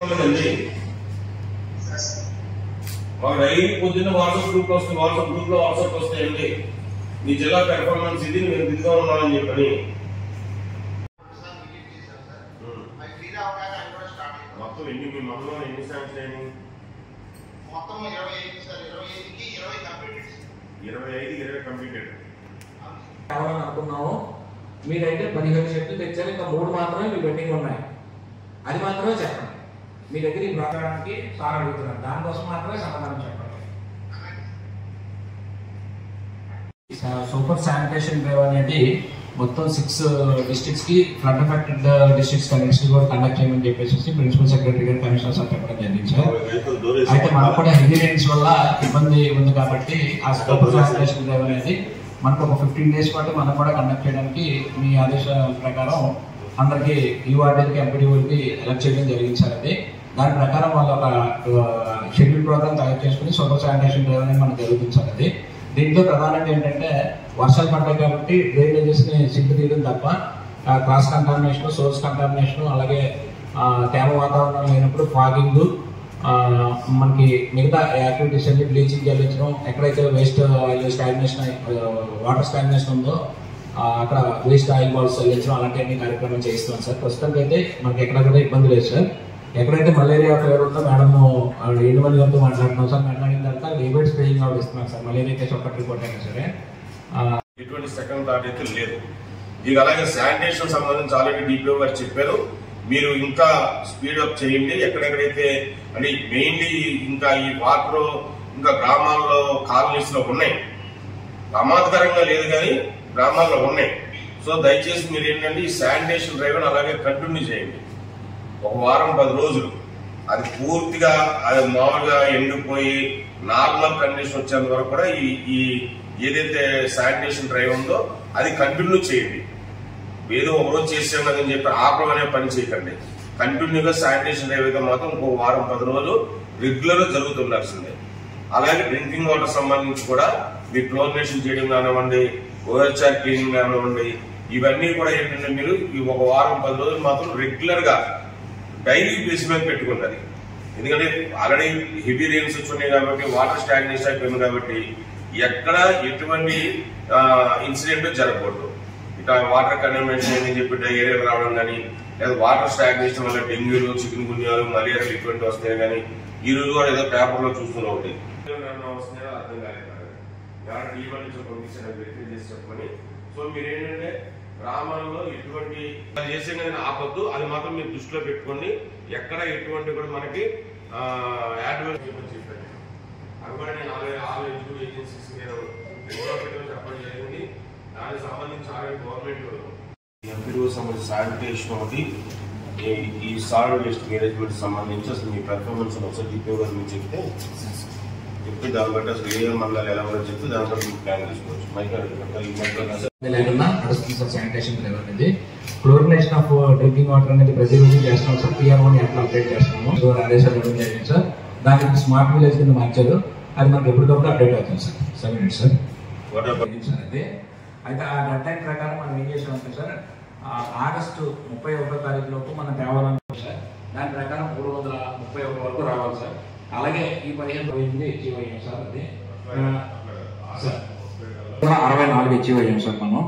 Daily పొద్దున్న WhatsApp group లో వస్తుంది, వాట్సాప్ గ్రూప్ లో వాట్సాప్ వస్తాయండి. నీ జిల్లా పెర్ఫార్మెన్స్ ఇది, మేము దిగ్గా ఉన్నామని చెప్పని మొత్తం ఎన్ని మీ మండలం ఎన్ని శాంక్షన్ అయినాయి? మొత్తం 25 సార్. 25కి 20 కంప్లీటెడ్. 25 కంప్లీటెడ్ కావాలని అనుకున్నాము. మీరైతే 15 షెడ్యూల్ తెచ్చారు, ఇంకా 3 మాత్రమే మీ పెండింగ్ ఉన్నాయి. అది మాత్రమే చెప్పండి. మీ దగ్గర ఈ ప్రకారానికి సార్ అడుగుతున్నారు, దానికోసం మాత్రమే సమాధానం చెప్పండి. సూపర్ శానిటేషన్ డ్రైవ్ అనేది మొత్తం 6 డిస్ట్రిక్ట్స్ కి ఫ్లడ్ ఎఫెక్టెడ్ డిస్ట్రిక్ట్స్ కనెక్షన్ కూడా కండక్ట్ చేయమని చెప్పేసి ప్రిన్సిపల్ సెక్రటరీ గారు కమిషనర్ సార్ చెప్పడం జరిగింది సార్. అయితే మనకు కూడా హెవీ రైన్స్ వల్ల ఇబ్బంది ఉంది కాబట్టి ఆ సూపర్ శానిటేషన్ డ్రైవ్ అనేది మనకు ఒక 15 days పాటు మనం కూడా కండక్ట్ చేయడానికి మీ ఆదేశాల ప్రకారం అందరికి యూఆర్డీకి ఎంపీడీఓకి ఎలక్ట్ చేయడం జరిగింది సార్. అది దాని ప్రకారం వాళ్ళు ఒక షెడ్యూల్ ప్రోగ్రామ్ తయారు చేసుకుని సూపర్ శానిటేషన్ డ్రైవ్ అనేది మనకు జరుగుతుంది సార్. అది దీంట్లో ప్రధానంగా ఏంటంటే వర్షాలు పడ్డాయి కాబట్టి డ్రైనేజెస్ ని సింక్ తీయడం తప్ప క్రాస్ కంటామినేషన్, సోర్స్ కంటామినేషన్, అలాగే తేమ వాతావరణం లేనప్పుడు ఫాగింగ్, మనకి మిగతా యాక్టివిటీస్ అన్ని బ్లీచింగ్ చెల్లించడం, ఎక్కడైతే waste oil stagnation water stagnation ఉందో అక్కడ వేస్ట్ ఆయిల్ బాల్స్ చెల్లించడం అలాంటి కార్యక్రమం చేయిస్తున్నాం సార్. ప్రస్తుతానికి అయితే మనకి ఎక్కడ కూడా ఇబ్బంది లేదు సార్. ఎక్కడైతే మలేరియా ఫీవర్ ఉందో మేడం ఎండుమల్లి గారితో మాట్లాడుతున్నాం సార్. మాట్లాడిన తర్వాత లిమిట్ స్ప్రేయింగ్ అవుట్ ఇస్తున్నాం సార్. మలేరియా కేసు ఒక్కటి రిపోర్ట్ అయినా సరే ఎటువంటి సెకండ్ థాట్ అయితే లేదు. ఇది అలాగే శానిటేషన్ సంబంధించి ఆల్రెడీ డిపిఓ గారు చెప్పారు, మీరు ఇంకా స్పీడప్ చేయండి. ఎక్కడెక్కడైతే అంటే మెయిన్లీ ఇంకా ఈ వాటర్ ఇంకా గ్రామాల్లో కాలనీస్ లో ఉన్నాయి, ప్రమాదకరంగా లేదు కానీ గ్రామాల్లో ఉన్నాయి. సో దయచేసి మీరు ఏంటంటే ఈ శానిటేషన్ డ్రైవ్ అలాగే కంటిన్యూ చేయండి. ఒక వారం 10 రోజులు అది పూర్తిగా అది మామూలుగా ఎండిపోయి నార్మల్ కండిషన్ వచ్చేంత వరకు కూడా ఈ ఏదైతే శానిటేషన్ డ్రైవ్ ఉందో అది కంటిన్యూ చేయండి. ఏదో ఒక రోజు చేసాం కదని చెప్పి ఆపడం అనే పని చేయకండి. కంటిన్యూగా శానిటేషన్ డ్రైవ్ అయితే మాత్రం ఇంకో వారం 10 రోజులు రెగ్యులర్ గా జరుగుతుండాల్సిందే. అలాగే డ్రింకింగ్ వాటర్ సంబంధించి కూడా మీ క్లోరినేషన్ చేయడం కానివ్వండి, ఓహెచ్ఆర్ క్లీనింగ్ కానివ్వండి, ఇవన్నీ కూడా ఏంటంటే మీరు ఈ ఒక వారం 10 రోజులు మాత్రం రెగ్యులర్ గా డైలీ బేస్ మీద పెట్టుకుంటుంది. ఎందుకంటే ఆల్రెడీ హెవీ రెయిన్స్ వచ్చున్నాయి కాబట్టి వాటర్ స్టాగ్నేషన్ అయిపోయింది కాబట్టి ఎక్కడ ఎటువంటి ఇన్సిడెంట్ జరగకూడదు. ఇక వాటర్ కంటామినేషన్ అని చెప్పి డయేరియా రావడం కానీ, లేదా వాటర్ స్టాగ్నేషన్ వల్ల డెంగ్యూలు, చికెన్ గున్యాలు, మలేరియాలు ఇటువంటి వస్తాయి. కానీ ఈ రోజు కూడా ఏదో పేపర్ లో చూస్తున్నా ఒకటి వస్తున్నాయో అర్థం కాలేదు. టీవీ నుంచి పంపించిన వెరిఫై చేసి చెప్పమని. సో మీరు ఏంటంటే గ్రామాల్లో ఎటువంటి చేసే కానీ ఆపద్దు, అది మాత్రం మీరు దృష్టిలో పెట్టుకోండి. ఎక్కడ ఎటువంటి కూడా మనకి యాడ్వర్స్ చెప్పండి. అవి కూడా నేను ఆల్ ఏజెన్సీస్ నేను చెప్పడం జరిగింది. దానికి సంబంధించి ఆల్రెడీ గవర్నమెంట్ ఎంపీడీఓ సంబంధించి శానిటేషన్ ఒకటి, ఈ సాలిడ్ వేస్ట్ మేనేజ్మెంట్ సంబంధించి అసలు మీ పెర్ఫార్మెన్స్ ఒకసారి డిపిఓ గారు మీరు చెప్తే దాన్ని బట్టి అసలు ఏ మండలాలు ఎలా ఉందో చెప్తే దాని బట్టి మీరు ప్లాన్ చేసుకోవచ్చు. శానిటేషన్ డ్రైవ్ అనేది క్లోరినేషన్ ఆఫ్ డ్రింకింగ్ వాటర్ అనేది ప్రతిరోజు చేస్తున్నాం సార్. పిఆర్ఓని అట్లా అప్డేట్ చేస్తున్నాము. సో ఆదేశాలు ఇవ్వడం జరిగింది సార్. దానికి స్మార్ట్ విలేజ్ కింద మార్చారు. అది మనకి ఎప్పటికప్పుడు అప్డేట్ అవుతుంది సార్. 7 minutes sir. అయితే ఆ డెడ్ లైన్ ప్రకారం మనం ఏం చేసామంటే సార్, ఆగస్టు 31వ తారీఖు లోపు మనం తేవాలనుకుంటాం సార్. దాని ప్రకారం 331 వరకు రావాలి సార్. అలాగే ఈ 15 అచీవ్ అయ్యాం సార్. అది సార్ 64 అచీవ్ అయ్యాం సార్ మనం.